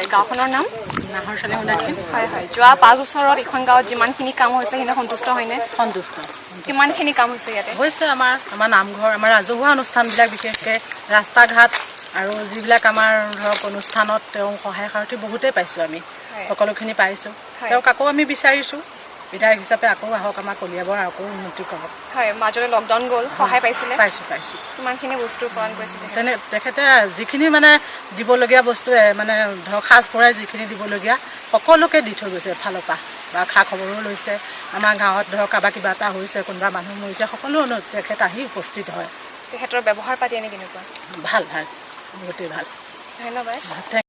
হয় গাঁওখনৰ নাম নাহৰ চালি উন্নতি হয় হয় যোৱা 5 বছৰত এখন গাঁৱত যিমানখিনি কাম হৈছে সিনে সন্তুষ্ট হয়নে সন্তুষ্ট কিমানখিনি কাম হৈছে ইয়াতে হৈছে আমাৰ নামঘৰ আমাৰ ৰাজহুৱা অনুষ্ঠানবিলাক বিশেষকৈ ৰাস্তা ঘাট আৰু যিবিলাক আমাৰ ধৰক অনুষ্ঠানত তেওঁ সহায় সাৰথি বহুতেই পাইছোঁ আমি সকলোখিনি পাইছোঁ তেওঁক আকৌ আমি বিচাৰিছোঁ বিধায়ক হিচাপে আকৌ আহক আমাৰ কলিয়াবৰ আকৌ উন্নতি কৰক হয় মাজলৈ লকডাউন গ'ল সহায় পাইছিলে পাইছোঁ কিমানখিনি বস্তু প্ৰদান কৰিছিলে তেখেতে যিখিনি মানে দিবলগীয়া বস্তু মানে ধৰক সাজ পৰাই যিখিনি দিবলগীয়া সকলোকে দি থৈ গৈছে এফালৰ পৰা বা খা খবৰো লৈছে আমাৰ গাঁৱত ধৰক কাৰোবাৰ কিবা এটা হৈছে কোনোবা মানুহ মৰিছে সকলো তেখেত আহি উপস্থিত হয় তেখেতৰ ব্যৱহাৰ পাতি এনে কেনেকুৱা ভাল বহুতেই ভাল ধন্যবাদ